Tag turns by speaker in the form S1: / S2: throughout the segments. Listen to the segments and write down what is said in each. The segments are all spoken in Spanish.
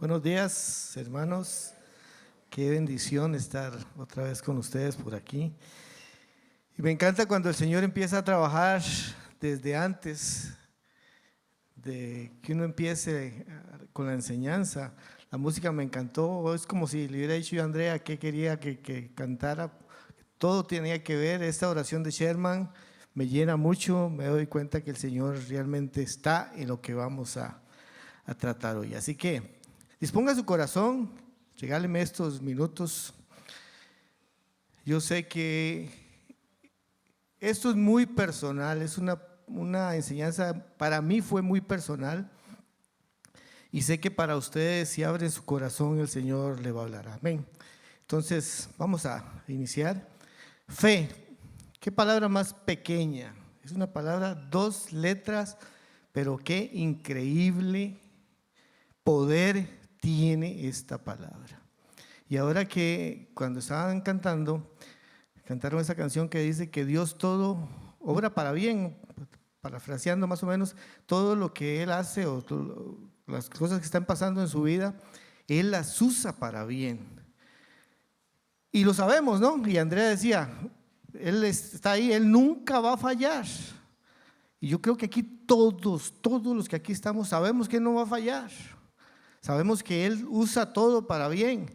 S1: Buenos días, hermanos. Qué bendición estar otra vez con ustedes por aquí. Y me encanta cuando el Señor empieza a trabajar desde antes de que uno empiece con la enseñanza. La música me encantó. Es como si le hubiera dicho yo a Andrea qué quería que cantara. Todo tenía que ver. Esta oración de Sherman me llena mucho. Me doy cuenta que el Señor realmente está en lo que vamos a tratar hoy. Así que disponga su corazón, regáleme estos minutos. Yo sé que esto es muy personal, es una enseñanza, para mí fue muy personal, y sé que para ustedes, si abren su corazón, el Señor le va a hablar. Amén. Entonces, vamos a iniciar. Fe, qué palabra más pequeña. Es una palabra, 2 letras, pero qué increíble poder tiene esta palabra. Y ahora que cuando estaban cantando, cantaron esa canción que dice que Dios todo obra para bien, parafraseando más o menos, todo lo que Él hace o las cosas que están pasando en su vida, Él las usa para bien. Y lo sabemos, ¿no? Y Andrea decía, Él está ahí, Él nunca va a fallar. Y yo creo que aquí todos los que aquí estamos sabemos que Él no va a fallar. Sabemos que Él usa todo para bien.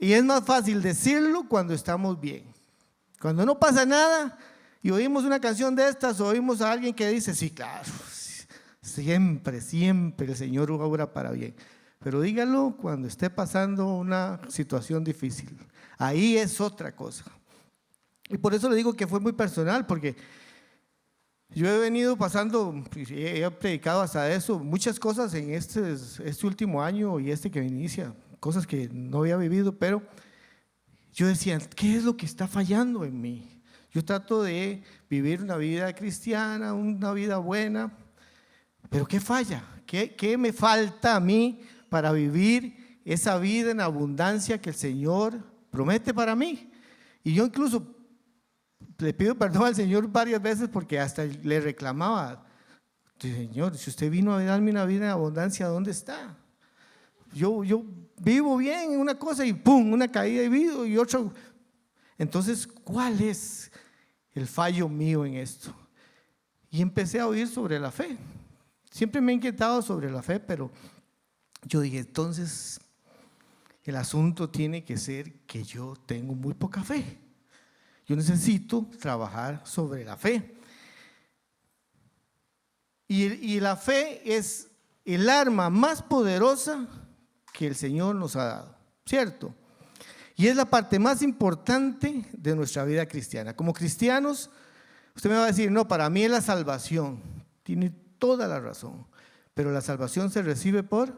S1: Y es más fácil decirlo cuando estamos bien. Cuando no pasa nada y oímos una canción de estas o oímos a alguien que dice, sí, claro, siempre el Señor obra para bien. Pero dígalo cuando esté pasando una situación difícil. Ahí es otra cosa. Y por eso le digo que fue muy personal, porque yo he venido pasando, he predicado hasta eso, muchas cosas en este último año y que inicia, cosas que no había vivido, pero yo decía, ¿qué es lo que está fallando en mí? Yo trato de vivir una vida cristiana, una vida buena, pero ¿qué falla? ¿Qué me falta a mí para vivir esa vida en abundancia que el Señor promete para mí? Y yo incluso le pido perdón al Señor varias veces porque hasta le reclamaba, Señor, si usted vino a darme una vida en abundancia, ¿dónde está? Yo vivo bien en una cosa y pum, una caída de vida y otro. Entonces, ¿cuál es el fallo mío en esto? Y empecé a oír sobre la fe. Siempre me he inquietado sobre la fe, pero yo dije, entonces el asunto tiene que ser que yo tengo muy poca fe. Yo necesito trabajar sobre la fe. Y la fe es el arma más poderosa que el Señor nos ha dado, ¿cierto? Y es la parte más importante de nuestra vida cristiana. Como cristianos, usted me va a decir, no, para mí es la salvación. Tiene toda la razón. Pero la salvación se recibe por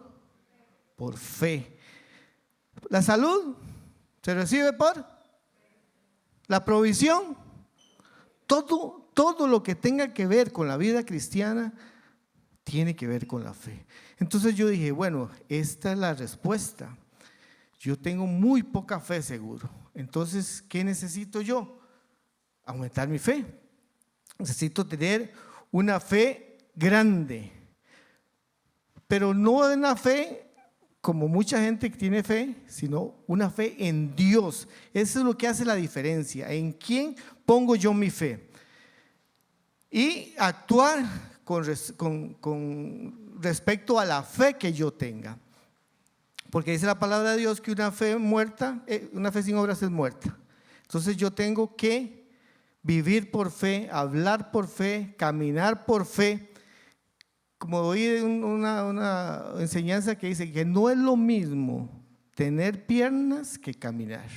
S1: fe. La salud se recibe por la provisión. Todo lo que tenga que ver con la vida cristiana tiene que ver con la fe. Entonces yo dije, bueno, esta es la respuesta. Yo tengo muy poca fe, seguro. Entonces, ¿qué necesito yo? Aumentar mi fe. Necesito tener una fe grande, pero no una fe como mucha gente que tiene fe, sino una fe en Dios. Eso es lo que hace la diferencia. ¿En quién pongo yo mi fe? Y actuar con respecto a la fe que yo tenga. Porque dice la palabra de Dios que una fe muerta, una fe sin obras es muerta. Entonces yo tengo que vivir por fe, hablar por fe, caminar por fe. Como oí una enseñanza que dice que no es lo mismo tener piernas que caminar.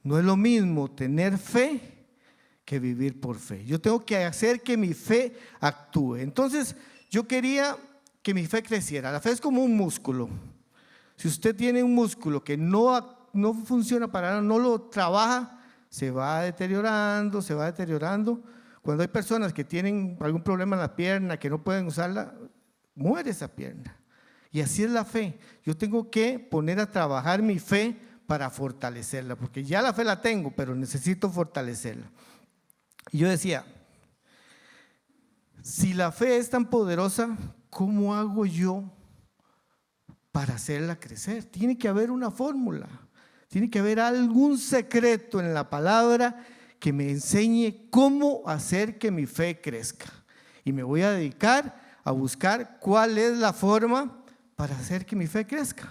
S1: No es lo mismo tener fe que vivir por fe. Yo tengo que hacer que mi fe actúe. Entonces yo quería que mi fe creciera. La fe es como un músculo. Si usted tiene un músculo que no funciona para nada, no lo trabaja, se va deteriorando. Cuando hay personas que tienen algún problema en la pierna, que no pueden usarla, muere esa pierna. Y así es la fe. Yo tengo que poner a trabajar mi fe para fortalecerla, porque ya la fe la tengo, pero necesito fortalecerla. Y yo decía, si la fe es tan poderosa, ¿cómo hago yo para hacerla crecer. Tiene que haber una fórmula, tiene que haber algún secreto en la palabra que me enseñe cómo hacer que mi fe crezca. Y me voy a dedicar a buscar cuál es la forma para hacer que mi fe crezca.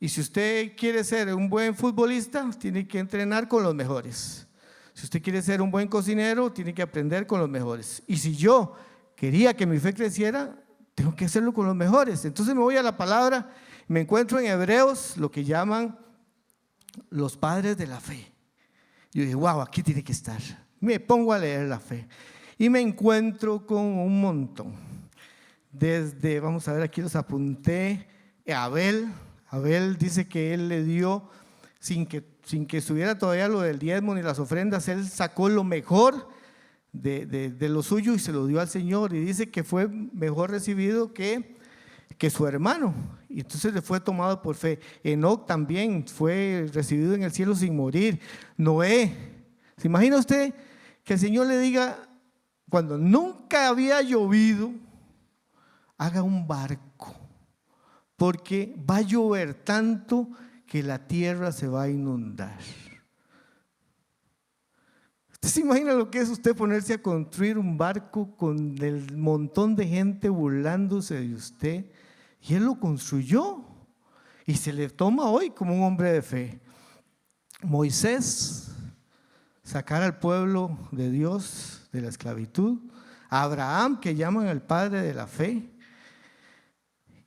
S1: Y si usted quiere ser un buen futbolista, tiene que entrenar con los mejores. Si usted quiere ser un buen cocinero, tiene que aprender con los mejores. Y si yo quería que mi fe creciera, tengo que hacerlo con los mejores. Entonces me voy a la palabra, me encuentro en Hebreos lo que llaman los padres de la fe. Yo dije, wow, aquí tiene que estar. Me pongo a leer la fe y me encuentro con un montón. Desde, vamos a ver, aquí los apunté, Abel dice que él le dio, sin que estuviera todavía lo del diezmo ni las ofrendas, él sacó lo mejor de lo suyo y se lo dio al Señor, y dice que fue mejor recibido que su hermano, y entonces le fue tomado por fe. Enoc también fue recibido en el cielo sin morir. Noé, ¿se imagina usted que el Señor le diga, cuando nunca había llovido, haga un barco, porque va a llover tanto que la tierra se va a inundar? ¿Usted se imagina lo que es usted ponerse a construir un barco con el montón de gente burlándose de usted? Y él lo construyó y se le toma hoy como un hombre de fe. Moisés, sacar al pueblo de Dios de la esclavitud. Abraham, que llaman al padre de la fe.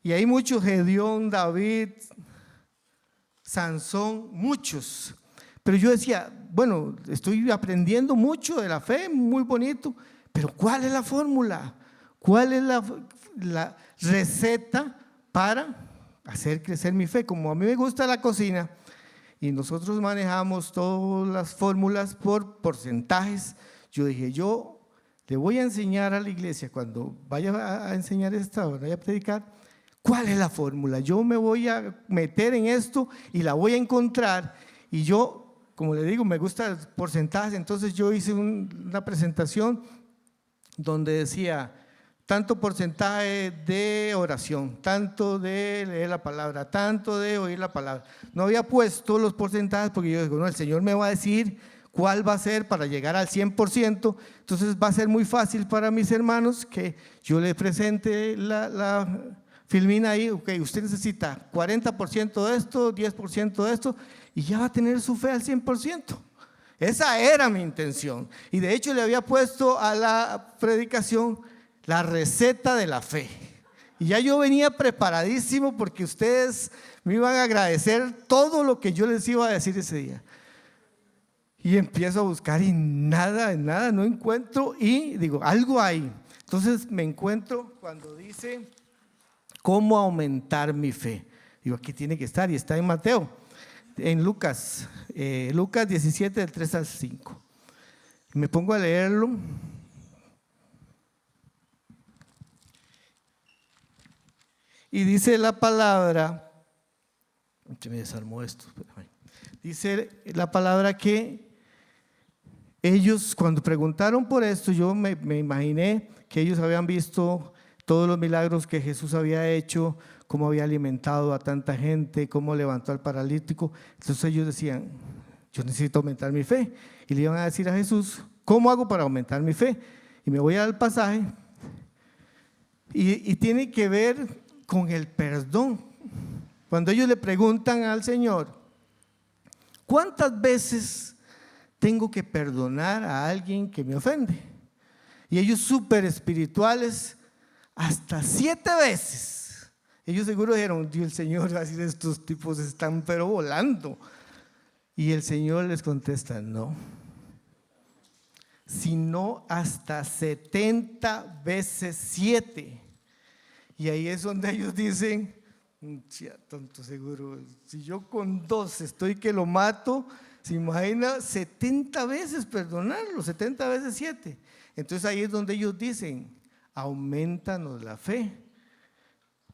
S1: Y hay muchos, Gedeón, David, Sansón, muchos. Pero yo decía, bueno, estoy aprendiendo mucho de la fe, muy bonito, pero ¿cuál es la fórmula? ¿Cuál es la receta para hacer crecer mi fe? Como a mí me gusta la cocina y nosotros manejamos todas las fórmulas por porcentajes, yo dije, yo le voy a enseñar a la iglesia cuando vaya a enseñar esta hora, vaya a predicar, ¿cuál es la fórmula? Yo me voy a meter en esto y la voy a encontrar. Y yo, como le digo, me gusta porcentajes, entonces yo hice una presentación donde decía tanto porcentaje de oración, tanto de leer la palabra, tanto de oír la palabra. No había puesto los porcentajes porque yo digo, no, el Señor me va a decir cuál va a ser para llegar al 100%, entonces va a ser muy fácil para mis hermanos que yo les presente la filmina ahí, ok, usted necesita 40% de esto, 10% de esto, y ya va a tener su fe al 100%. Esa era mi intención. Y de hecho le había puesto a la predicación la receta de la fe. Y ya yo venía preparadísimo porque ustedes me iban a agradecer todo lo que yo les iba a decir ese día. Y empiezo a buscar y nada, no encuentro, y digo, algo hay. Entonces me encuentro cuando dice cómo aumentar mi fe. Digo, aquí tiene que estar, y está en Mateo, en Lucas 17, del 3 al 5. Me pongo a leerlo. Y dice la palabra, se me desarmó esto, dice la palabra que ellos, cuando preguntaron por esto, yo me imaginé que ellos habían visto todos los milagros que Jesús había hecho, cómo había alimentado a tanta gente, cómo levantó al paralítico. Entonces ellos decían, yo necesito aumentar mi fe. Y le iban a decir a Jesús, ¿cómo hago para aumentar mi fe? Y me voy al pasaje y tiene que ver con el perdón. Cuando ellos le preguntan al Señor, ¿cuántas veces tengo que perdonar a alguien que me ofende? Y ellos súper espirituales, hasta 7 veces. Ellos seguro dijeron, Dios, el Señor va a decir, estos tipos están pero volando. Y el Señor les contesta, no, sino hasta 70 veces 7. Y ahí es donde ellos dicen, ya, tonto seguro, si yo con 2 estoy que lo mato, se imagina 70 veces perdonarlo, 70 veces 7. Entonces ahí es donde ellos dicen, aumentanos la fe.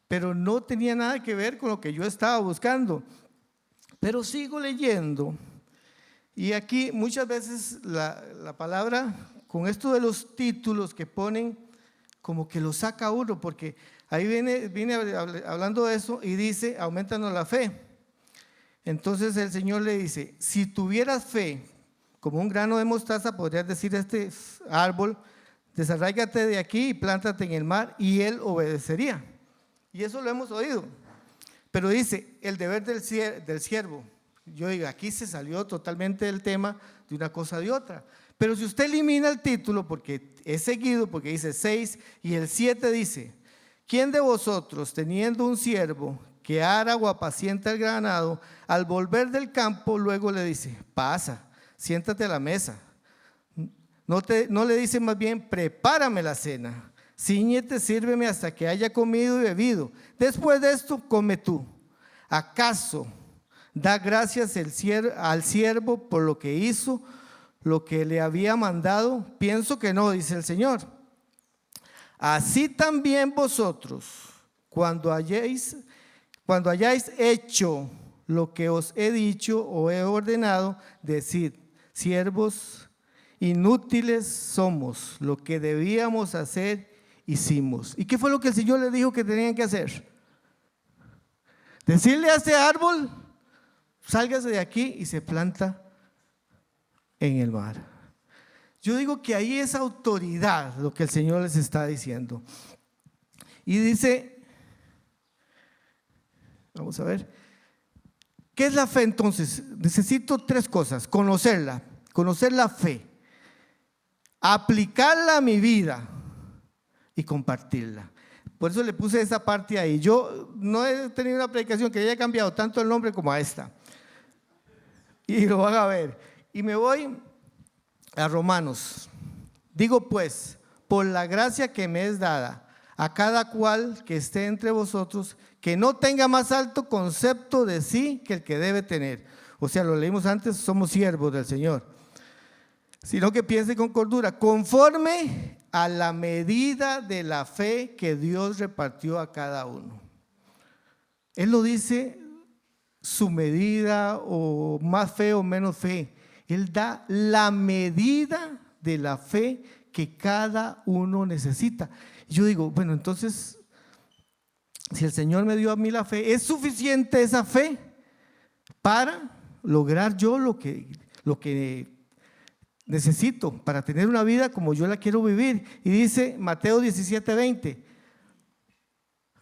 S1: Pero no tenía nada que ver con lo que yo estaba buscando. Pero sigo leyendo, y aquí muchas veces la palabra, con esto de los títulos que ponen como que lo saca uno, porque ahí viene hablando de eso y dice, aumentanos la fe. Entonces el Señor le dice, si tuvieras fe como un grano de mostaza, podrías decir a este árbol, desarráigate de aquí y plántate en el mar, y él obedecería. Y eso lo hemos oído. Pero dice, el deber del siervo. Yo digo, aquí se salió totalmente del tema de una cosa de otra. Pero si usted elimina el título, porque es seguido, porque dice 6 y el 7 dice, ¿quién de vosotros, teniendo un siervo que ara o apacienta el ganado, al volver del campo luego le dice, pasa, siéntate a la mesa? No le dice más bien, prepárame la cena, cíñete, sírveme hasta que haya comido y bebido. Después de esto, come tú. ¿Acaso da gracias al siervo por lo que hizo, lo que le había mandado? Pienso que no, dice el Señor. Así también vosotros, cuando hayáis hecho lo que os he dicho o he ordenado, decid, siervos inútiles somos, lo que debíamos hacer, hicimos. ¿Y qué fue lo que el Señor les dijo que tenían que hacer? Decirle a este árbol, sálgase de aquí y se planta en el mar. Yo digo que ahí es autoridad lo que el Señor les está diciendo. Y dice, vamos a ver, ¿qué es la fe entonces? Necesito 3 cosas: conocerla, conocer la fe, aplicarla a mi vida y compartirla. Por eso le puse esa parte ahí. Yo no he tenido una predicación que haya cambiado tanto el nombre como a esta. Y lo van a ver. Y me voy a Romanos. Digo pues, por la gracia que me es dada, a cada cual que esté entre vosotros, que no tenga más alto concepto de sí que el que debe tener. O sea, lo leímos antes, somos siervos del Señor. Sino que piense con cordura, conforme a la medida de la fe que Dios repartió a cada uno. Él lo dice su medida, o más fe o menos fe. Él da la medida de la fe que cada uno necesita. Yo digo, bueno, entonces, si el Señor me dio a mí la fe, ¿es suficiente esa fe para lograr yo lo que necesito para tener una vida como yo la quiero vivir? Y dice Mateo 17:20,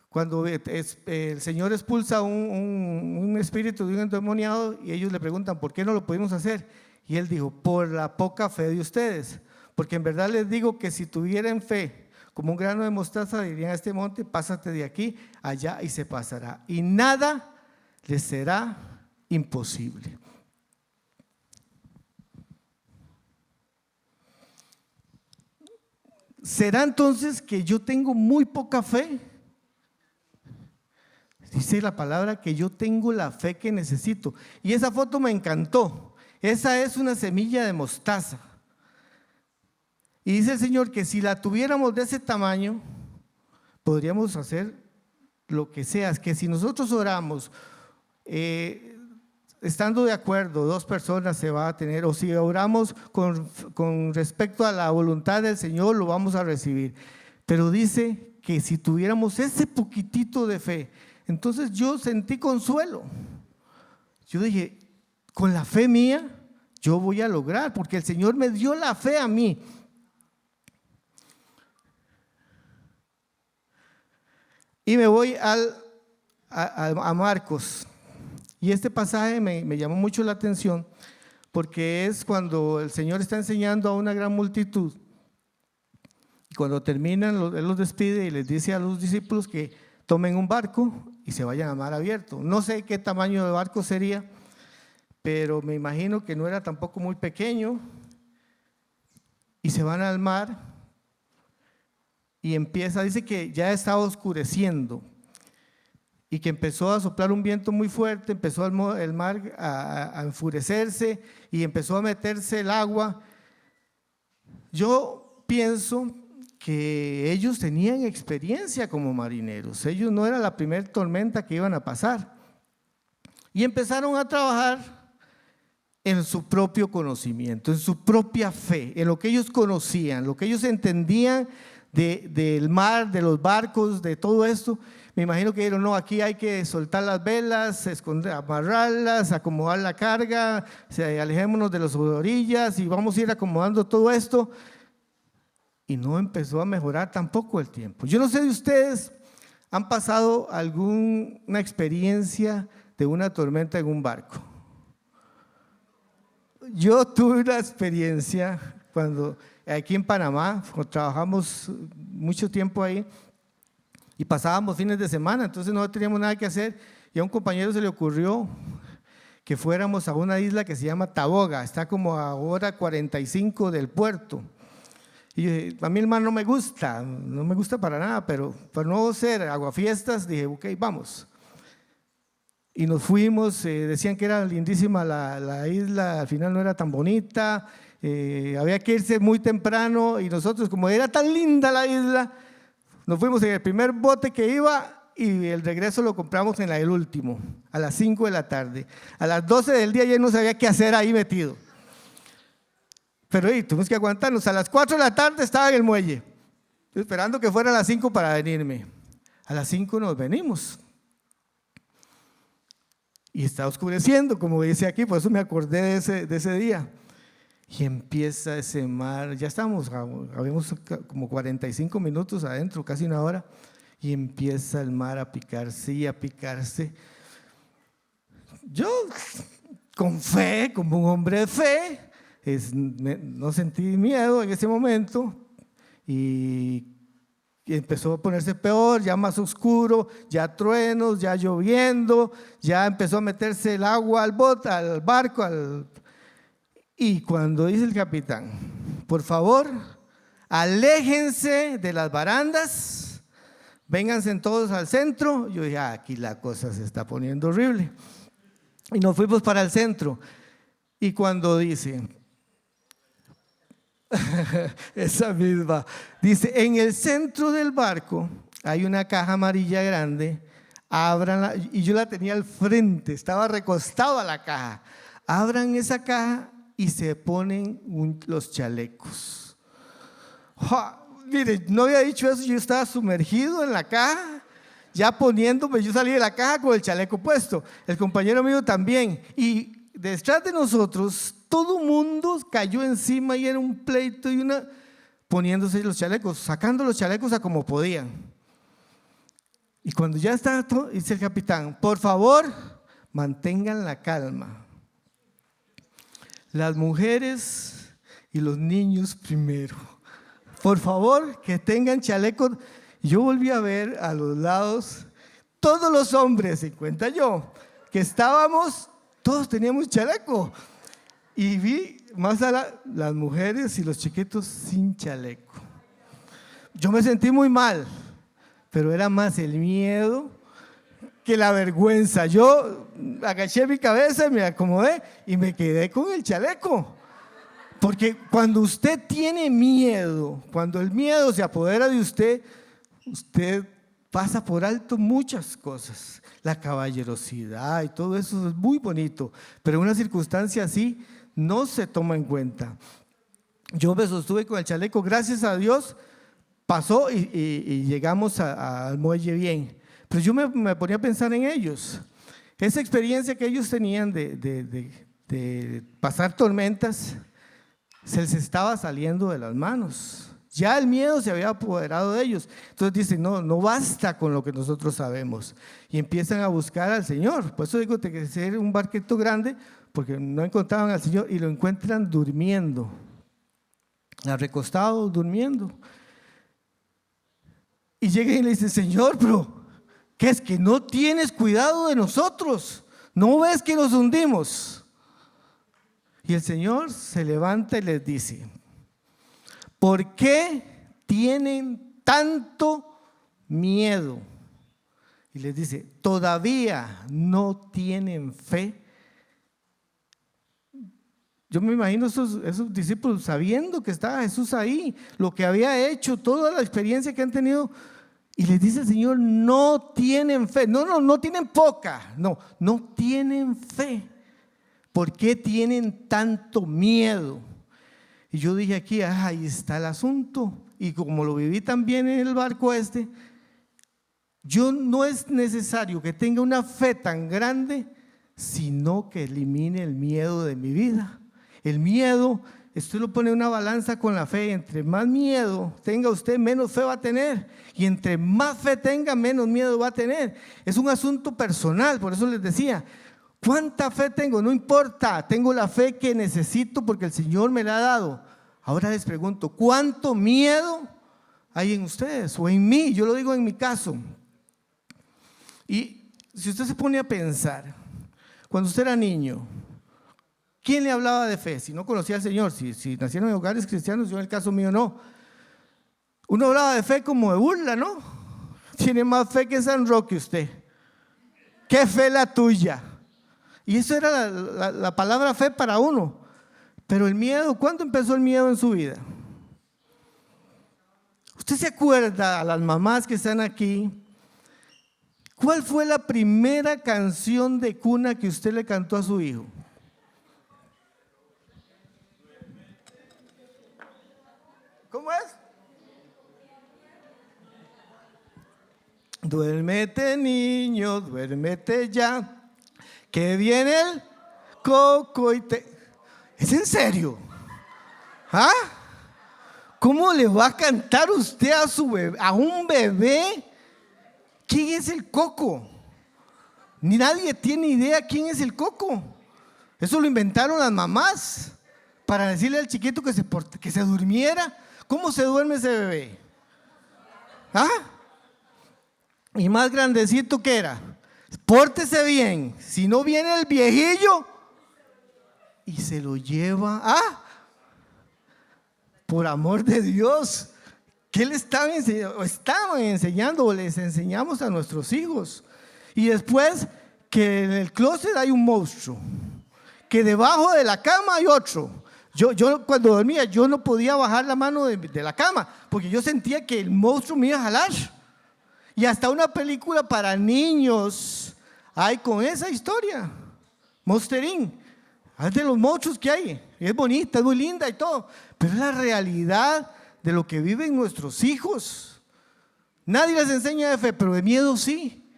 S1: cuando el Señor expulsa un espíritu de un endemoniado y ellos le preguntan, ¿por qué no lo pudimos hacer? Y él dijo, por la poca fe de ustedes, porque en verdad les digo que si tuvieran fe como un grano de mostaza, dirían a este monte, pásate de aquí allá, y se pasará, y nada les será imposible. ¿Será entonces que yo tengo muy poca fe? Dice la palabra que yo tengo la fe que necesito. Y esa foto me encantó. Esa es una semilla de mostaza. Y dice el Señor que si la tuviéramos de ese tamaño, podríamos hacer lo que sea. Es que si nosotros oramos, estando de acuerdo, 2 personas se va a tener, o si oramos con respecto a la voluntad del Señor, lo vamos a recibir. Pero dice que si tuviéramos ese poquitito de fe, entonces yo sentí consuelo. Yo dije, con la fe mía, yo voy a lograr, porque el Señor me dio la fe a mí. Y me voy a Marcos. Y este pasaje me llamó mucho la atención, porque es cuando el Señor está enseñando a una gran multitud. Y cuando terminan, Él los despide y les dice a los discípulos que tomen un barco y se vayan a mar abierto. No sé qué tamaño de barco sería, pero me imagino que no era tampoco muy pequeño. Y se van al mar y dice que ya estaba oscureciendo y que empezó a soplar un viento muy fuerte, empezó el mar a enfurecerse y empezó a meterse el agua. Yo pienso que ellos tenían experiencia como marineros, ellos no era la primera tormenta que iban a pasar, y empezaron a trabajar en su propio conocimiento, en su propia fe, en lo que ellos conocían, lo que ellos entendían del mar, de los barcos, de todo esto. Me imagino que dijeron, no, aquí hay que soltar las velas, amarrarlas, acomodar la carga, alejémonos de las orillas y vamos a ir acomodando todo esto. Y no empezó a mejorar tampoco el tiempo. Yo no sé de ustedes, ¿han pasado alguna experiencia de una tormenta en un barco? Yo tuve una experiencia cuando aquí en Panamá, trabajamos mucho tiempo ahí y pasábamos fines de semana, entonces no teníamos nada que hacer y a un compañero se le ocurrió que fuéramos a una isla que se llama Taboga, está como a hora 45 del puerto. Y a mí el mar no me gusta para nada, pero para no ser aguafiestas dije, ok, vamos. Y nos fuimos, decían que era lindísima la isla, al final no era tan bonita, había que irse muy temprano y nosotros, como era tan linda la isla, nos fuimos en el primer bote que iba y el regreso lo compramos en el último, a las 5 de la tarde. A las 12 del día ya no sabía qué hacer ahí metido. Pero tuvimos que aguantarnos. A las 4 de la tarde estaba en el muelle, esperando que fuera a las 5 para venirme. A las 5 nos venimos. Y está oscureciendo, como dice aquí, por eso me acordé de ese día. Y empieza ese mar, ya estamos, habíamos como 45 minutos adentro, casi una hora, y empieza el mar a picarse y a picarse. Yo, con fe, como un hombre de fe, no sentí miedo en ese momento y empezó a ponerse peor, ya más oscuro, ya truenos, ya lloviendo, ya empezó a meterse el agua al bote, al barco, y cuando dice el capitán, por favor, aléjense de las barandas, vénganse todos al centro, yo dije, aquí la cosa se está poniendo horrible. Y nos fuimos para el centro. Y cuando dice, esa misma, dice, en el centro del barco hay una caja amarilla grande, ábranla, y yo la tenía al frente, estaba recostado a la caja, abran esa caja y se ponen los chalecos. Mire, no había dicho eso, yo estaba sumergido en la caja, ya poniéndome, yo salí de la caja con el chaleco puesto, el compañero mío también, y detrás de nosotros todo el mundo cayó encima y era un pleito y poniéndose los chalecos, sacando los chalecos a como podían. Y cuando ya estaba todo, dice el capitán, por favor, mantengan la calma. Las mujeres y los niños primero. Por favor, que tengan chalecos. Yo volví a ver a los lados, todos los hombres, y cuenta yo, que estábamos, todos teníamos chaleco. Y vi más a las mujeres y los chiquitos sin chaleco. Yo me sentí muy mal, pero era más el miedo que la vergüenza. Yo agaché mi cabeza, me acomodé y me quedé con el chaleco. Porque cuando usted tiene miedo, cuando el miedo se apodera de usted, usted pasa por alto muchas cosas. La caballerosidad y todo eso es muy bonito, pero en una circunstancia así no se toma en cuenta. Yo me sostuve con el chaleco, gracias a Dios, pasó y llegamos al muelle bien. Pero yo me ponía a pensar en ellos. Esa experiencia que ellos tenían de pasar tormentas, se les estaba saliendo de las manos. Ya el miedo se había apoderado de ellos. Entonces dicen, no basta con lo que nosotros sabemos. Y empiezan a buscar al Señor. Por eso digo que ser un barquito grande, porque no encontraban al Señor y lo encuentran durmiendo, recostado, durmiendo. Y llegan y le dicen, Señor, pero ¿qué es que no tienes cuidado de nosotros? ¿No ves que nos hundimos? Y el Señor se levanta y les dice, ¿por qué tienen tanto miedo? Y les dice, ¿todavía no tienen fe? Yo me imagino esos discípulos sabiendo que estaba Jesús ahí, lo que había hecho, toda la experiencia que han tenido. Y les dice el Señor, no tienen fe. No tienen poca, no tienen fe. ¿Por qué tienen tanto miedo? Y yo dije aquí, ahí está el asunto. Y como lo viví también en el barco yo no es necesario que tenga una fe tan grande, sino que elimine el miedo de mi vida. El miedo, usted lo pone en una balanza con la fe. Entre más miedo tenga usted, menos fe va a tener. Y entre más fe tenga, menos miedo va a tener. Es un asunto personal. Por eso les decía, ¿cuánta fe tengo? No importa, tengo la fe que necesito porque el Señor me la ha dado. Ahora les pregunto, ¿cuánto miedo hay en ustedes o en mí? Yo lo digo en mi caso. Y si usted se pone a pensar, cuando usted era niño, ¿quién le hablaba de fe? Si no conocía al Señor, si nacieron en hogares cristianos, yo en el caso mío no. Uno hablaba de fe como de burla, ¿no? Tiene más fe que San Roque usted. ¿Qué fe la tuya? Y eso era la palabra fe para uno. Pero el miedo, ¿cuándo empezó el miedo en su vida? ¿Usted se acuerda, a las mamás que están aquí, cuál fue la primera canción de cuna que usted le cantó a su hijo? ¿Cómo es? Duérmete, niño, duérmete ya, que viene el coco y te… ¿Es en serio? ¿Ah? ¿Cómo le va a cantar usted a su bebé, a un bebé? ¿Quién es el coco? Ni nadie tiene idea quién es el coco. Eso lo inventaron las mamás para decirle al chiquito que se durmiera. ¿Cómo se duerme ese bebé? ¿Ah? Y más grandecito que era. Pórtese bien, si no viene el viejillo y se lo lleva. Por amor de Dios, ¿qué le estaban enseñando o les enseñamos a nuestros hijos? Y después que en el closet hay un monstruo, que debajo de la cama hay otro. Yo cuando dormía, yo no podía bajar la mano de la cama, porque yo sentía que el monstruo me iba a jalar. Y hasta una película para niños hay con esa historia, Monster Inc. Es de los monstruos que hay, es bonita, es muy linda y todo, pero es la realidad de lo que viven nuestros hijos. Nadie les enseña de fe, pero de miedo sí.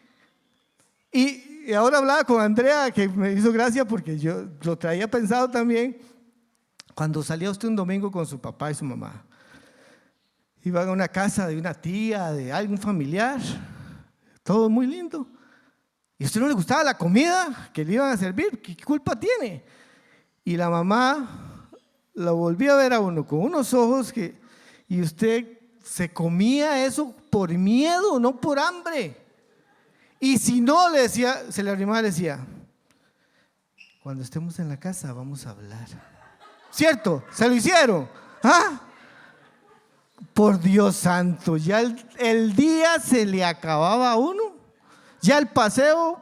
S1: Y ahora hablaba con Andrea, que me hizo gracia porque yo lo traía pensado también. Cuando salía usted un domingo con su papá y su mamá, iban a una casa de una tía, de algún familiar, todo muy lindo, y a usted no le gustaba la comida que le iban a servir, ¿qué culpa tiene? Y la mamá lo volvía a ver a uno con unos ojos y usted se comía eso por miedo, no por hambre. Y si no, le decía, se le arrimaba y le decía, cuando estemos en la casa vamos a hablar. ¿Cierto? ¿Se lo hicieron? Por Dios santo, ya el día se le acababa a uno, ya el paseo,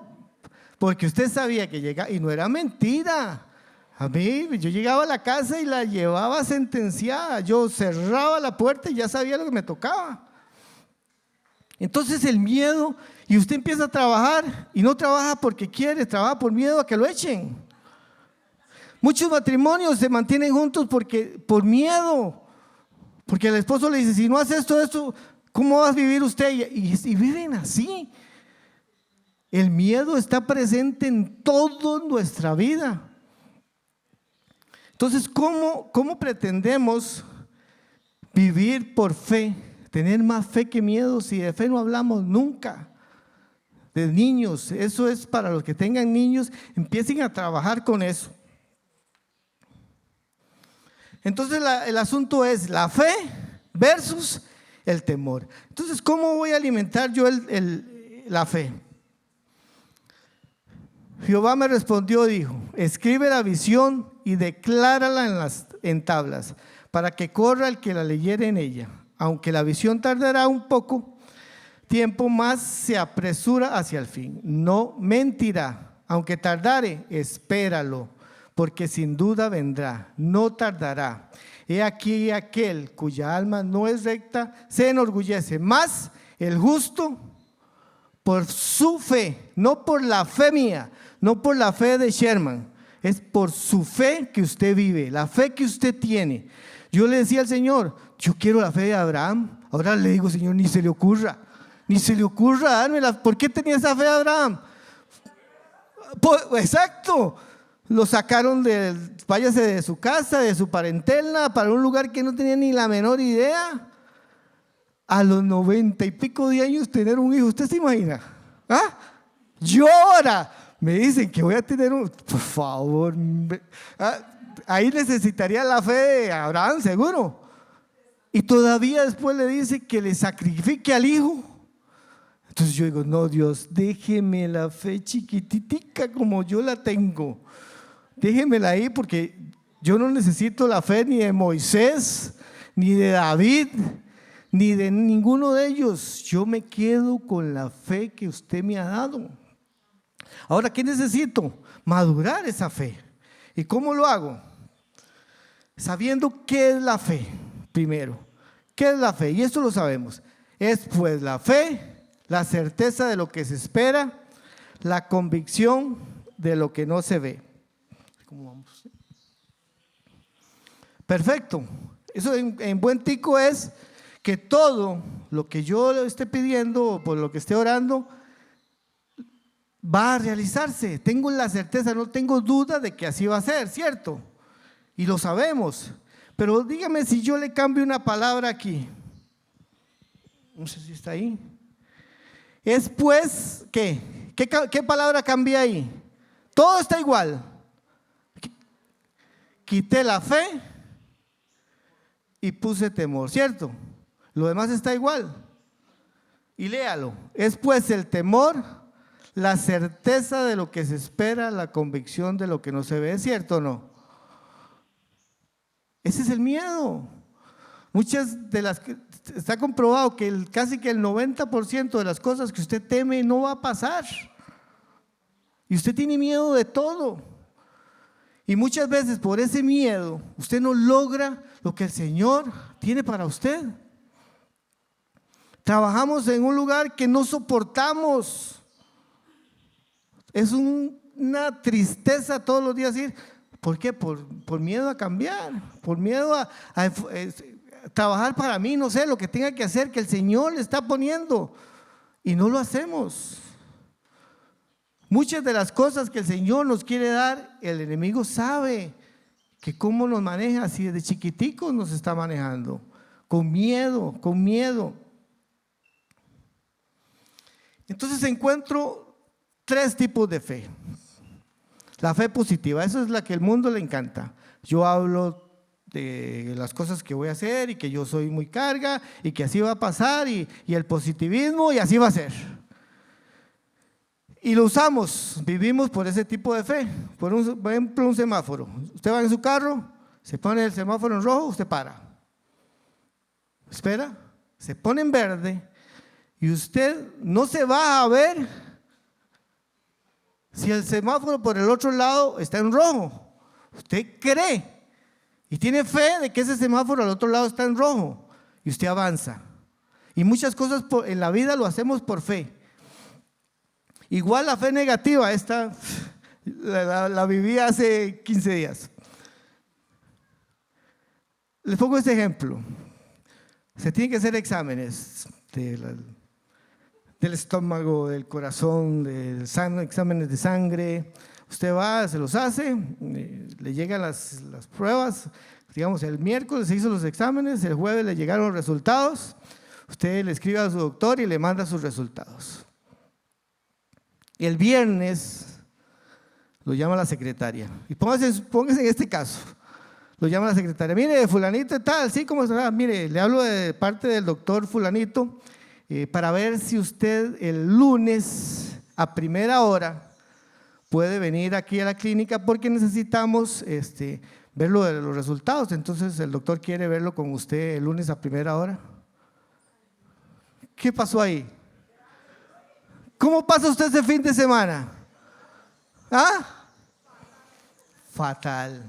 S1: porque usted sabía que llegaba, y no era mentira. A mí, yo llegaba a la casa y la llevaba sentenciada, yo cerraba la puerta y ya sabía lo que me tocaba. Entonces el miedo, y usted empieza a trabajar y no trabaja porque quiere, trabaja por miedo a que lo echen. Muchos matrimonios se mantienen juntos por miedo, porque el esposo le dice, si no hace esto, ¿cómo vas a vivir usted? Y viven así. El miedo está presente en toda nuestra vida. Entonces, ¿cómo pretendemos vivir por fe? Tener más fe que miedo, si de fe no hablamos nunca. De niños, eso es para los que tengan niños, empiecen a trabajar con eso. Entonces el asunto es la fe versus el temor. Entonces, ¿cómo voy a alimentar yo la fe? Jehová me respondió, dijo, escribe la visión y declárala en tablas, para que corra el que la leyere en ella. Aunque la visión tardará un poco tiempo más, se apresura hacia el fin. No mentirá, aunque tardare, espéralo, porque sin duda vendrá, no tardará. He aquí aquel cuya alma no es recta se enorgullece, mas el justo por su fe, no por la fe mía, no por la fe de Sherman, es por su fe que usted vive, la fe que usted tiene. Yo le decía al Señor, yo quiero la fe de Abraham. Ahora le digo, Señor, ni se le ocurra dármela. ¿Por qué tenía esa fe de Abraham? Exacto. Lo sacaron váyase de su casa, de su parentela, para un lugar que no tenía ni la menor idea. A los 90 y pico de años tener un hijo, ¿usted se imagina? ¿Ah? Yo ahora me dicen que voy a tener por favor, ahí necesitaría la fe de Abraham, seguro. Y todavía después le dice que le sacrifique al hijo. Entonces yo digo, no, Dios, déjeme la fe chiquititica como yo la tengo. Déjemela ahí, porque yo no necesito la fe ni de Moisés, ni de David, ni de ninguno de ellos. Yo me quedo con la fe que usted me ha dado. Ahora, ¿qué necesito? Madurar esa fe. ¿Y cómo lo hago? Sabiendo qué es la fe, primero. ¿Qué es la fe? Y esto lo sabemos. Es pues la fe, la certeza de lo que se espera, la convicción de lo que no se ve. ¿Cómo vamos? Perfecto. Eso en buen tico es que todo lo que yo le esté pidiendo o por lo que esté orando va a realizarse. Tengo la certeza, no tengo duda de que así va a ser, ¿cierto? Y lo sabemos. Pero dígame si yo le cambio una palabra aquí. No sé si está ahí. Es pues, ¿qué? ¿Qué palabra cambié ahí? Todo está igual. Quité la fe y puse temor, ¿cierto? Lo demás está igual. Y léalo. Es pues el temor, la certeza de lo que se espera, la convicción de lo que no se ve, ¿cierto o no? Ese es el miedo. Muchas de las que está comprobado que casi que el 90% de las cosas que usted teme no va a pasar. Y usted tiene miedo de todo. Y muchas veces por ese miedo usted no logra lo que el Señor tiene para usted. Trabajamos en un lugar que no soportamos. Es una tristeza todos los días ir. ¿Por qué? Por miedo a cambiar, por miedo a trabajar para mí, no sé, lo que tenga que hacer, que el Señor le está poniendo. Y no lo hacemos. Muchas de las cosas que el Señor nos quiere dar, el enemigo sabe que cómo nos maneja, así desde chiquiticos nos está manejando, con miedo, con miedo. Entonces encuentro 3 tipos de fe. La fe positiva, esa es la que al mundo le encanta. Yo hablo de las cosas que voy a hacer y que yo soy muy carga y que así va a pasar y el positivismo y así va a ser. Y lo usamos, vivimos por ese tipo de fe. Por ejemplo, un semáforo. Usted va en su carro, se pone el semáforo en rojo, usted para. Espera, se pone en verde y usted no se va a ver si el semáforo por el otro lado está en rojo. Usted cree y tiene fe de que ese semáforo al otro lado está en rojo y usted avanza. Y muchas cosas en la vida lo hacemos por fe. Igual la fe negativa, esta la viví hace 15 días. Les pongo este ejemplo. Se tienen que hacer exámenes del estómago, del corazón, exámenes de sangre. Usted va, se los hace, le llegan las pruebas. Digamos, el miércoles se hizo los exámenes, el jueves le llegaron los resultados. Usted le escribe a su doctor y le manda sus resultados. El viernes lo llama la secretaria. Y póngase en este caso. Lo llama la secretaria. Mire, fulanito y tal, ¿sí? ¿Cómo está? Mire, le hablo de parte del doctor fulanito para ver si usted el lunes a primera hora puede venir aquí a la clínica porque necesitamos ver los resultados. Entonces el doctor quiere verlo con usted el lunes a primera hora. ¿Qué pasó ahí? ¿Cómo pasa usted ese fin de semana? ¿Ah? Fatal,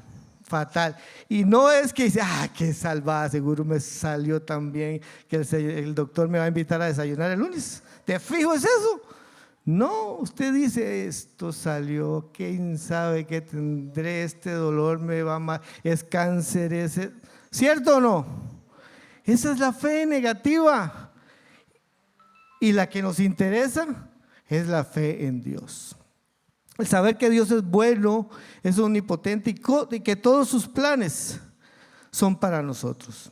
S1: fatal. Y no es que dice, qué salvada, seguro me salió tan bien que el doctor me va a invitar a desayunar el lunes. ¿De fijo es eso? No, usted dice, esto salió, quién sabe qué tendré, este dolor me va mal, es cáncer, ¿Cierto o no? Esa es la fe negativa. Y la que nos interesa es la fe en Dios. El saber que Dios es bueno, es omnipotente y que todos sus planes son para nosotros.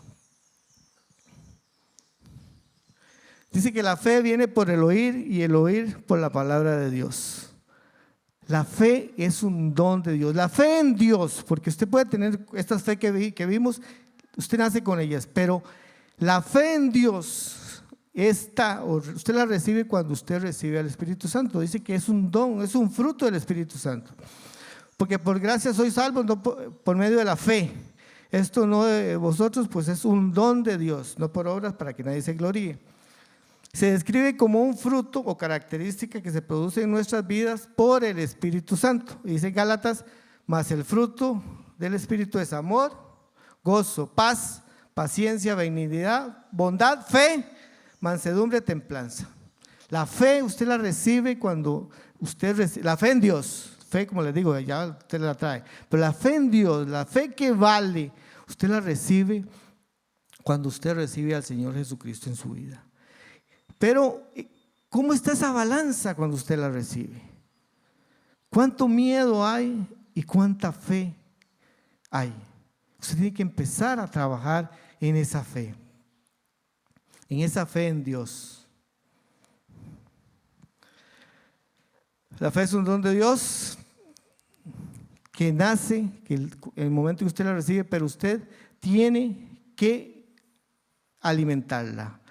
S1: Dice que la fe viene por el oír y el oír por la palabra de Dios. La fe es un don de Dios. La fe en Dios, porque usted puede tener esta fe que vimos, usted nace con ellas, pero la fe en Dios, usted la recibe cuando usted recibe al Espíritu Santo. Dice que es un don, es un fruto del Espíritu Santo. Porque por gracia sois salvos, no por medio de la fe. Esto no de vosotros, pues es un don de Dios, no por obras para que nadie se gloríe. Se describe como un fruto o característica que se produce en nuestras vidas por el Espíritu Santo. Dice Gálatas, mas el fruto del Espíritu es amor, gozo, paz, paciencia, benignidad, bondad, fe, mansedumbre, templanza. La fe usted la recibe cuando usted recibe, la fe en Dios, fe como les digo, ya usted la trae, pero la fe en Dios, la fe que vale, usted la recibe cuando usted recibe al Señor Jesucristo en su vida. Pero, ¿cómo está esa balanza cuando usted la recibe? ¿Cuánto miedo hay y cuánta fe hay? Usted tiene que empezar a trabajar en esa fe en Dios. La fe es un don de Dios que nace, que en el momento que usted la recibe, pero usted tiene que alimentarla.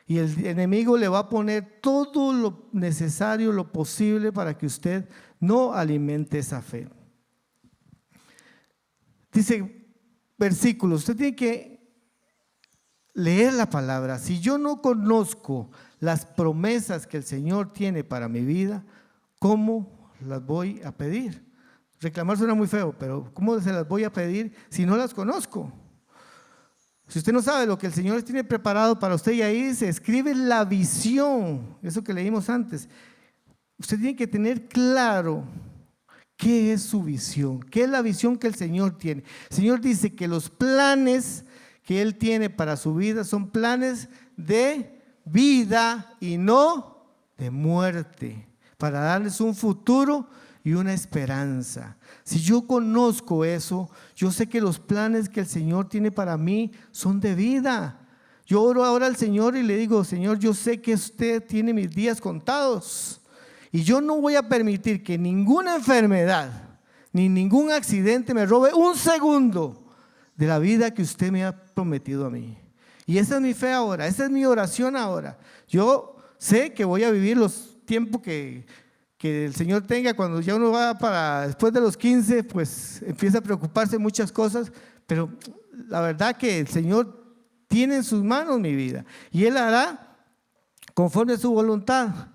S1: Y el enemigo le va a poner todo lo necesario, lo posible para que usted no alimente esa fe. Dice versículo, usted tiene que leer la palabra. Si yo no conozco las promesas que el Señor tiene para mi vida, ¿cómo las voy a pedir? Reclamar suena muy feo, pero ¿cómo se las voy a pedir si no las conozco? Si usted no sabe lo que el Señor tiene preparado para usted, y ahí se escribe la visión, eso que leímos antes. Usted tiene que tener claro qué es su visión, qué es la visión que el Señor tiene. El Señor dice que los planes que Él tiene para su vida son planes de vida y no de muerte, para darles un futuro y una esperanza. Si yo conozco eso, yo sé que los planes que el Señor tiene para mí son de vida. Yo oro ahora al Señor y le digo, Señor, yo sé que usted tiene mis días contados y yo no voy a permitir que ninguna enfermedad ni ningún accidente me robe un segundo de la vida que usted me ha prometido a mí. Y esa es mi fe ahora, esa es mi oración ahora. Yo sé que voy a vivir los tiempos que el Señor tenga. Cuando ya uno va para después de los 15, pues empieza a preocuparse muchas cosas, pero la verdad que el Señor tiene en sus manos mi vida y Él hará conforme a su voluntad.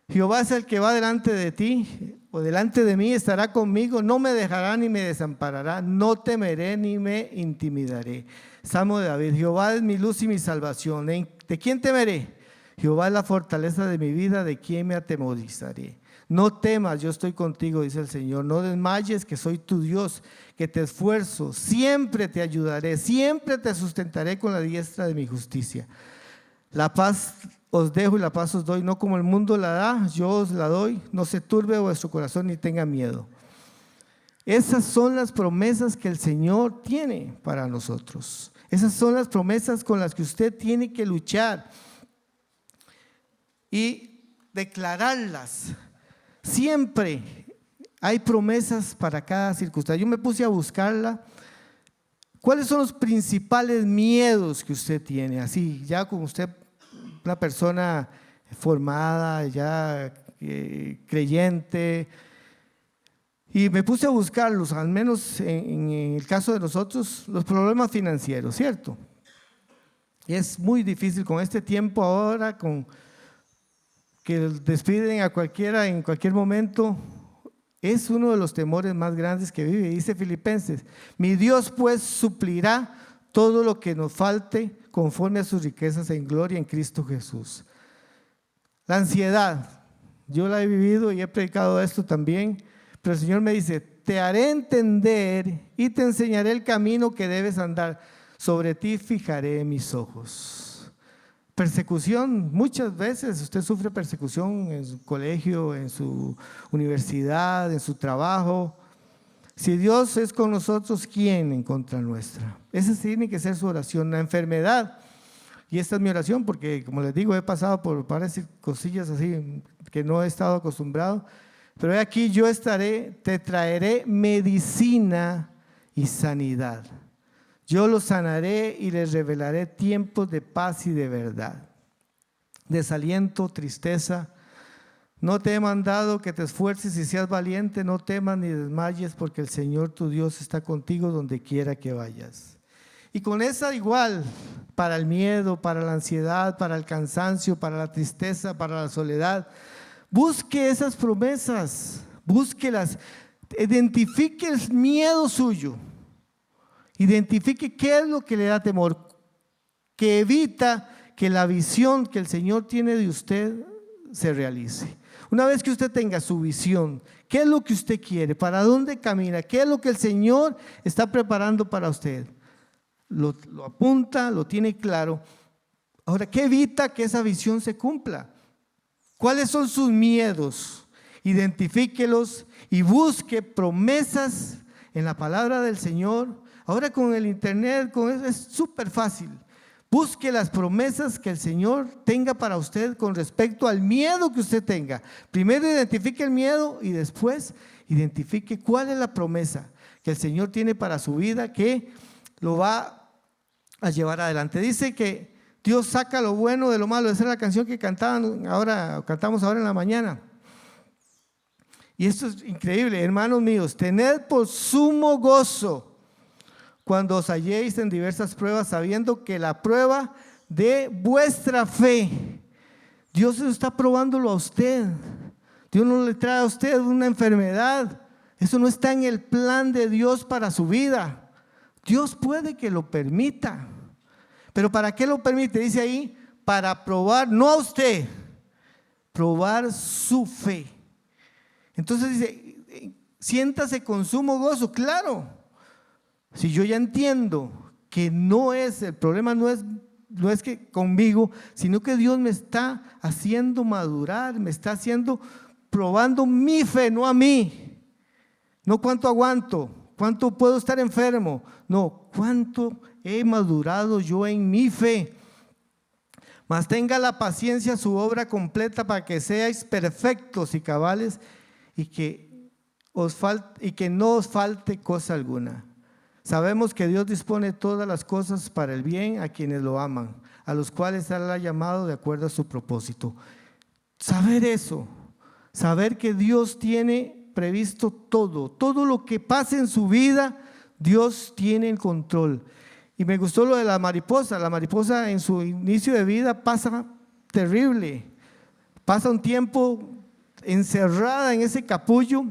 S1: Jehová es el que va delante de ti o delante de mí, estará conmigo, no me dejará ni me desamparará, no temeré ni me intimidaré. Salmo de David, Jehová es mi luz y mi salvación, ¿de quién temeré? Jehová es la fortaleza de mi vida, ¿de quién me atemorizaré? No temas, yo estoy contigo, dice el Señor. No desmayes, que soy tu Dios, que te esfuerzo. Siempre te ayudaré, siempre te sustentaré con la diestra de mi justicia. La paz os dejo y la paz os doy, no como el mundo la da, yo os la doy. No se turbe vuestro corazón ni tenga miedo. Esas son las promesas que el Señor tiene para nosotros. Esas son las promesas con las que usted tiene que luchar y declararlas. Siempre hay promesas para cada circunstancia. Yo me puse a buscarla. ¿Cuáles son los principales miedos que usted tiene? Así, ya como usted, una persona formada, ya creyente. Y me puse a buscarlos, al menos en el caso de nosotros, los problemas financieros, ¿cierto? Y es muy difícil con este tiempo ahora, con que despiden a cualquiera en cualquier momento, es uno de los temores más grandes que vive. Dice Filipenses, mi Dios pues suplirá todo lo que nos falte conforme a sus riquezas en gloria en Cristo Jesús. La ansiedad, yo la he vivido y he predicado esto también, pero el Señor me dice, te haré entender y te enseñaré el camino que debes andar. sobre ti fijaré mis ojos. Persecución, muchas veces usted sufre persecución en su colegio, en su universidad, en su trabajo. Si Dios es con nosotros, ¿quién en contra nuestra? Esa tiene que ser su oración. La enfermedad, y esta es mi oración porque, como les digo, he pasado por varias cosillas así que no he estado acostumbrado, pero he aquí yo estaré, te traeré medicina y sanidad. Yo los sanaré y les revelaré tiempos de paz y de verdad. Desaliento, tristeza. No te he mandado que te esfuerces y seas valiente, no temas ni desmayes, porque el Señor tu Dios está contigo donde quiera que vayas. Y con esa igual, para el miedo, para la ansiedad, para el cansancio, para la tristeza, para la soledad, busque esas promesas, búsquelas, identifique el miedo suyo, identifique qué es lo que le da temor, que evita que la visión que el Señor tiene de usted se realice. Una vez que usted tenga su visión, ¿qué es lo que usted quiere? ¿Para dónde camina? ¿Qué es lo que el Señor está preparando para usted? Lo apunta, lo tiene claro. Ahora, ¿qué evita que esa visión se cumpla? ¿Cuáles son sus miedos? Identifíquelos y busque promesas en la palabra del Señor. Ahora con el internet, con eso es súper fácil. Busque las promesas que el Señor tenga para usted con respecto al miedo que usted tenga. Primero identifique el miedo y después identifique cuál es la promesa que el Señor tiene para su vida que lo va a llevar adelante. Dice que Dios saca lo bueno de lo malo. Esa es la canción que cantamos ahora en la mañana. Y esto es increíble, hermanos míos. Tened por sumo gozo cuando os halléis en diversas pruebas, sabiendo que la prueba de vuestra fe, Dios está probándolo a usted. Dios no le trae a usted una enfermedad. Eso no está en el plan de Dios para su vida. Dios puede que lo permita. Pero ¿para qué lo permite? Dice ahí, para probar, no a usted, probar su fe. Entonces dice, siéntase con sumo gozo. Claro, si yo ya entiendo que no es, el problema no es que conmigo, sino que Dios me está haciendo madurar, me está haciendo, probando mi fe, no a mí. No cuánto aguanto, cuánto puedo estar enfermo, no, cuánto he madurado yo en mi fe. Mas tenga la paciencia su obra completa para que seáis perfectos y cabales y que no os falte cosa alguna. Sabemos que Dios dispone todas las cosas para el bien a quienes lo aman, a los cuales Él ha llamado de acuerdo a su propósito. Saber eso, saber que Dios tiene previsto todo lo que pase en su vida, Dios tiene el control. Y me gustó lo de la mariposa en su inicio de vida pasa terrible, pasa un tiempo encerrada en ese capullo,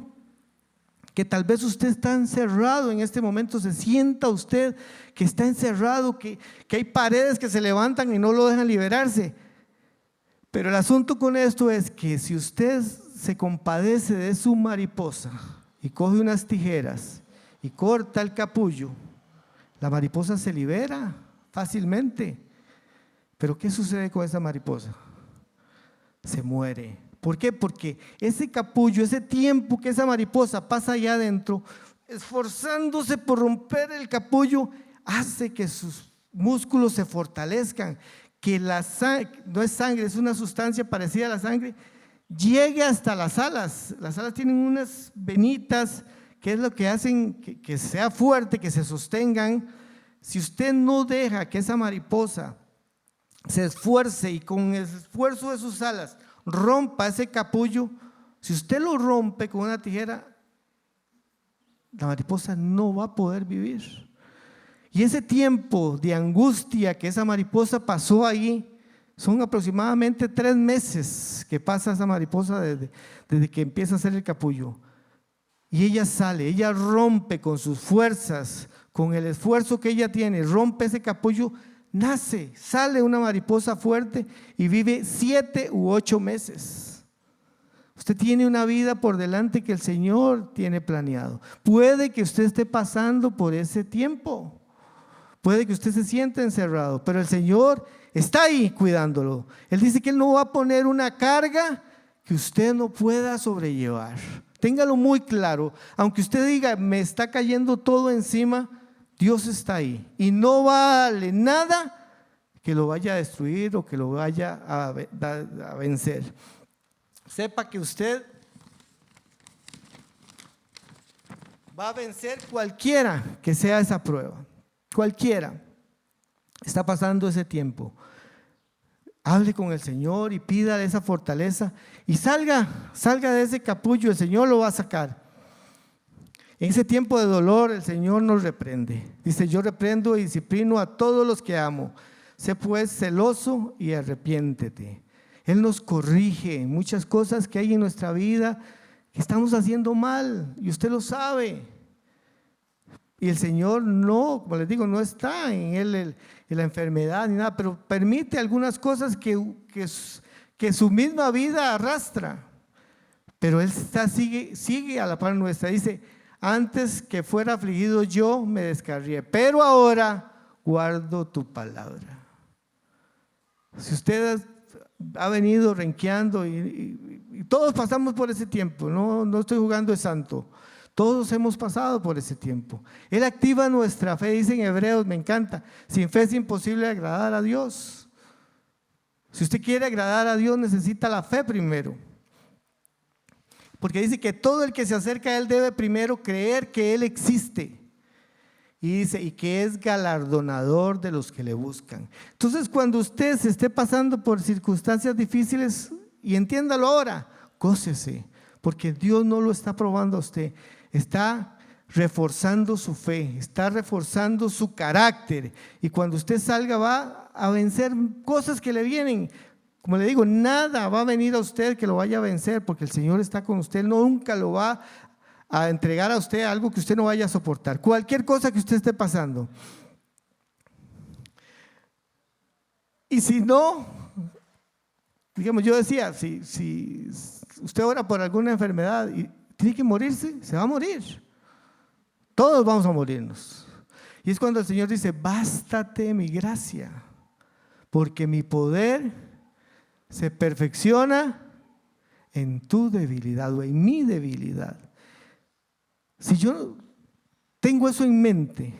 S1: que tal vez usted está encerrado en este momento, se sienta usted que está encerrado, que hay paredes que se levantan y no lo dejan liberarse. Pero el asunto con esto es que si usted se compadece de su mariposa y coge unas tijeras y corta el capullo, la mariposa se libera fácilmente. Pero ¿qué sucede con esa mariposa? Se muere. ¿Por qué? Porque ese capullo, ese tiempo que esa mariposa pasa allá adentro, esforzándose por romper el capullo, hace que sus músculos se fortalezcan, que la sangre, no es sangre, es una sustancia parecida a la sangre, llegue hasta las alas. Las alas tienen unas venitas que es lo que hacen que sea fuerte, que se sostengan. Si usted no deja que esa mariposa se esfuerce y con el esfuerzo de sus alas rompa ese capullo, si usted lo rompe con una tijera, la mariposa no va a poder vivir. Y ese tiempo de angustia que esa mariposa pasó ahí, son aproximadamente 3 meses que pasa esa mariposa desde que empieza a hacer el capullo. Y ella sale, ella rompe con sus fuerzas, con el esfuerzo que ella tiene, rompe ese capullo, sale una mariposa fuerte y vive 7 u 8 meses. Usted tiene una vida por delante que el Señor tiene planeado. Puede que usted esté pasando por ese tiempo. puede que usted se sienta encerrado, pero el Señor está ahí cuidándolo. Él dice que Él no va a poner una carga que usted no pueda sobrellevar. Téngalo muy claro. Aunque usted diga, me está cayendo todo encima, Dios está ahí. Y no vale nada que lo vaya a destruir o que lo vaya a vencer. Sepa que usted va a vencer cualquiera que sea esa prueba. Cualquiera. Está pasando ese tiempo. Hable con el Señor y pídale esa fortaleza y salga de ese capullo. El Señor lo va a sacar. En ese tiempo de dolor el Señor nos reprende. Dice, yo reprendo y disciplino a todos los que amo. Sé pues celoso y arrepiéntete. Él nos corrige en muchas cosas que hay en nuestra vida que estamos haciendo mal y usted lo sabe. Y el Señor no, como les digo, no está en él en la enfermedad ni nada, pero permite algunas cosas que su misma vida arrastra. Pero Él sigue a la par nuestra. Dice, antes que fuera afligido yo me descarrié, pero ahora guardo tu palabra. Si usted ha venido renqueando y todos pasamos por ese tiempo, no estoy jugando de santo. Todos hemos pasado por ese tiempo. Él activa nuestra fe, dice en Hebreos, me encanta. Sin fe es imposible agradar a Dios. Si usted quiere agradar a Dios, necesita la fe primero. Porque dice que todo el que se acerca a Él debe primero creer que Él existe. Y dice, y que es galardonador de los que le buscan. Entonces, cuando usted se esté pasando por circunstancias difíciles, y entiéndalo ahora, gócese, porque Dios no lo está probando a usted. Está reforzando su fe, está reforzando su carácter, y cuando usted salga va a vencer cosas que le vienen. Como le digo, nada va a venir a usted que lo vaya a vencer, porque el Señor está con usted. Nunca lo va a entregar a usted algo que usted no vaya a soportar, cualquier cosa que usted esté pasando. Y si no, digamos, yo decía, si usted ora por alguna enfermedad y tiene que morirse, se va a morir. Todos vamos a morirnos. Y es cuando el Señor dice, bástate mi gracia, porque mi poder se perfecciona en tu debilidad o en mi debilidad. Si yo tengo eso en mente,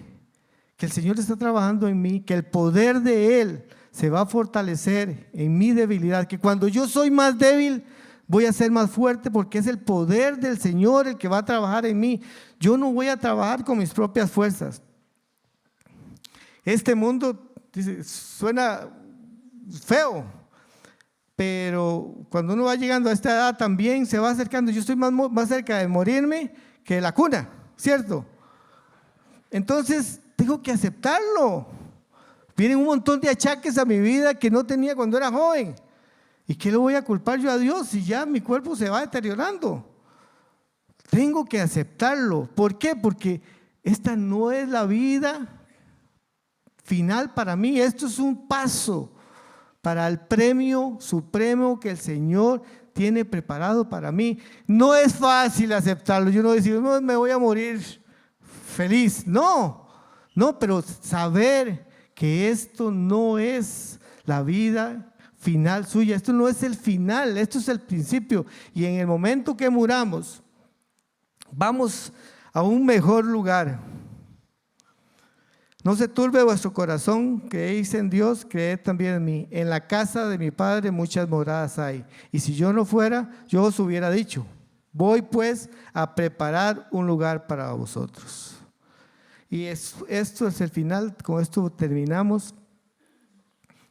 S1: que el Señor está trabajando en mí, que el poder de Él se va a fortalecer en mi debilidad, que cuando yo soy más débil, voy a ser más fuerte porque es el poder del Señor el que va a trabajar en mí. Yo no voy a trabajar con mis propias fuerzas. Este mundo, dice, suena feo, pero cuando uno va llegando a esta edad también se va acercando. Yo estoy más cerca de morirme que de la cuna, ¿cierto? Entonces tengo que aceptarlo. Vienen un montón de achaques a mi vida que no tenía cuando era joven. ¿Y qué le voy a culpar yo a Dios si ya mi cuerpo se va deteriorando? Tengo que aceptarlo. ¿Por qué? Porque esta no es la vida final para mí. Esto es un paso para el premio supremo que el Señor tiene preparado para mí. No es fácil aceptarlo. Yo no decir, no, me voy a morir feliz. No, pero saber que esto no es la vida final suya, esto no es el final, esto es el principio, y en el momento que muramos vamos a un mejor lugar. No se turbe vuestro corazón, creéis en Dios, creed también en mí. En la casa de mi Padre muchas moradas hay, y si yo no fuera, yo os hubiera dicho, voy pues a preparar un lugar para vosotros. Y esto es el final, con esto terminamos.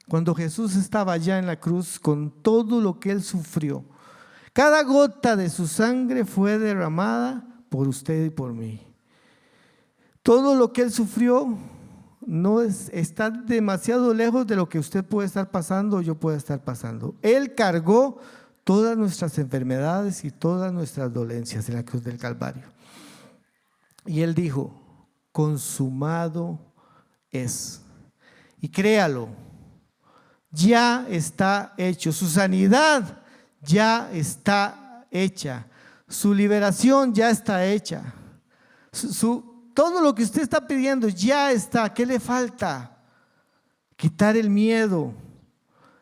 S1: Cuando Jesús estaba allá en la cruz con todo lo que Él sufrió, cada gota de su sangre fue derramada por usted y por mí. Todo lo que Él sufrió está demasiado lejos de lo que usted puede estar pasando o yo pueda estar pasando. Él cargó todas nuestras enfermedades y todas nuestras dolencias en la cruz del Calvario. Y Él dijo, consumado es. Y créalo, ya está hecho. Su sanidad ya está hecha. Su liberación ya está hecha. todo lo que usted está pidiendo ya está. ¿Qué le falta? Quitar el miedo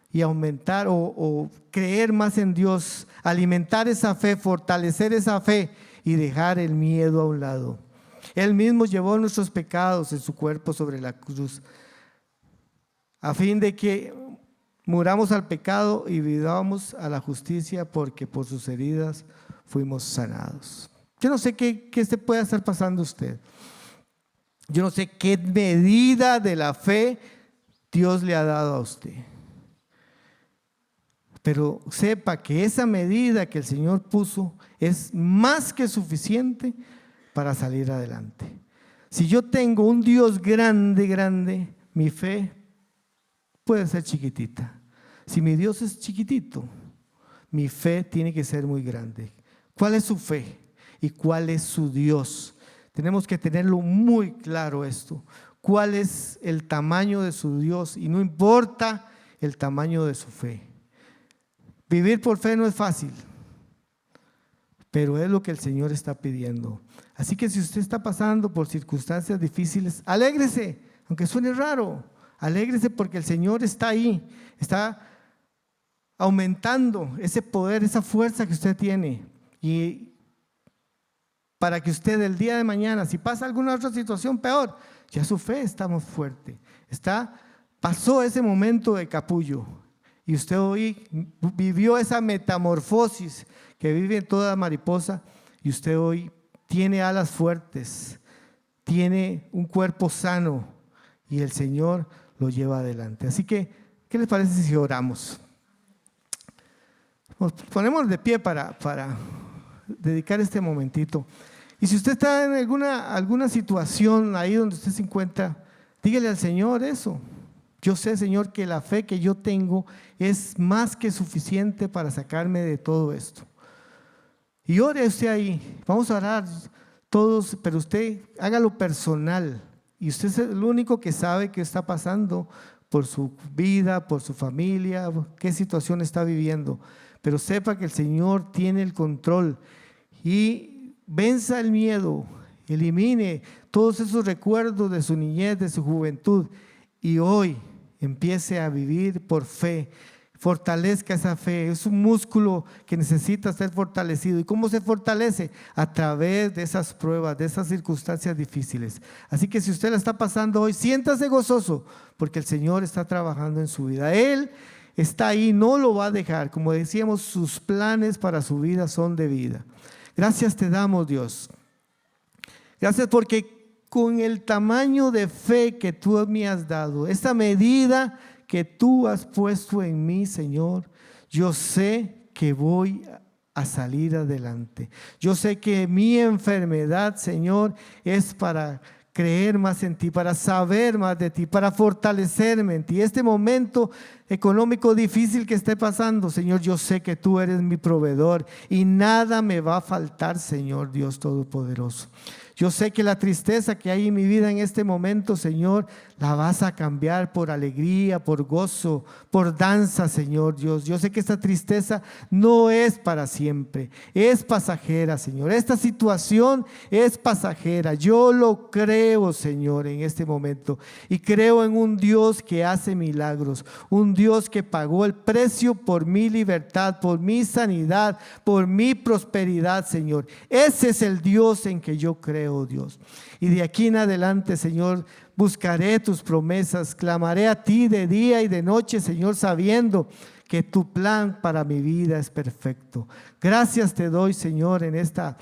S1: y aumentar o creer más en Dios, alimentar esa fe, fortalecer esa fe y dejar el miedo a un lado. Él mismo llevó nuestros pecados en su cuerpo sobre la cruz, a fin de que muramos al pecado y vivamos a la justicia, porque por sus heridas fuimos sanados. Yo no sé qué se puede estar pasando usted. Yo no sé qué medida de la fe Dios le ha dado a usted. Pero sepa que esa medida que el Señor puso es más que suficiente para salir adelante. Si yo tengo un Dios grande, grande, mi fe puede ser chiquitita. Si mi Dios es chiquitito, mi fe tiene que ser muy grande. ¿Cuál es su fe? ¿Y cuál es su Dios? Tenemos que tenerlo muy claro esto. ¿Cuál es el tamaño de su Dios? Y no importa el tamaño de su fe. Vivir por fe no es fácil, pero es lo que el Señor está pidiendo. Así que si usted está pasando por circunstancias difíciles, alégrese, aunque suene raro. Alégrese porque el Señor está ahí, está aumentando ese poder, esa fuerza que usted tiene. Y para que usted el día de mañana, si pasa alguna otra situación peor, ya su fe está más fuerte. Pasó ese momento de capullo y usted hoy vivió esa metamorfosis que vive toda mariposa, y usted hoy tiene alas fuertes, tiene un cuerpo sano y el Señor lo lleva adelante. Así que, ¿qué les parece si oramos? Nos ponemos de pie para dedicar este momentito. Y si usted está en alguna situación ahí donde usted se encuentra, dígale al Señor eso. Yo sé, Señor, que la fe que yo tengo es más que suficiente para sacarme de todo esto. Y ore usted ahí. Vamos a orar todos, pero usted hágalo personal. Y usted es el único que sabe qué está pasando por su vida, por su familia, qué situación está viviendo. Pero sepa que el Señor tiene el control y venza el miedo, elimine todos esos recuerdos de su niñez, de su juventud, y hoy empiece a vivir por fe. Fortalezca esa fe, es un músculo que necesita ser fortalecido. ¿Y cómo se fortalece? A través de esas pruebas, de esas circunstancias difíciles. Así que si usted la está pasando hoy, siéntase gozoso, porque el Señor está trabajando en su vida. Él está ahí, no lo va a dejar. Como decíamos, sus planes para su vida son de vida. Gracias te damos, Dios. Gracias porque con el tamaño de fe que tú me has dado, esta medida que tú has puesto en mí, Señor, yo sé que voy a salir adelante. Yo sé que mi enfermedad, Señor, es para creer más en ti, para saber más de ti, para fortalecerme en ti. Este momento económico difícil que esté pasando, Señor, yo sé que tú eres mi proveedor y nada me va a faltar, Señor Dios Todopoderoso. Yo sé que la tristeza que hay en mi vida en este momento, Señor, la vas a cambiar por alegría, por gozo, por danza, Señor Dios. Yo sé que esta tristeza no es para siempre, es pasajera, Señor. Esta situación es pasajera. Yo lo creo, Señor, en este momento. Y creo en un Dios que hace milagros, un Dios que pagó el precio por mi libertad, por mi sanidad, por mi prosperidad, Señor. Ese es el Dios en que yo creo, Dios. Y de aquí en adelante, Señor, buscaré tus promesas, clamaré a ti de día y de noche, Señor, sabiendo que tu plan para mi vida es perfecto. Gracias te doy, Señor, en esta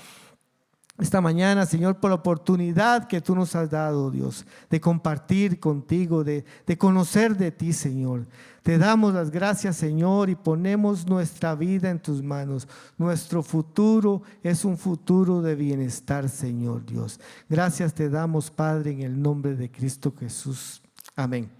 S1: mañana, Señor, por la oportunidad que tú nos has dado, Dios, de compartir contigo, de conocer de ti, Señor. Te damos las gracias, Señor, y ponemos nuestra vida en tus manos. Nuestro futuro es un futuro de bienestar, Señor Dios. Gracias te damos, Padre, en el nombre de Cristo Jesús. Amén.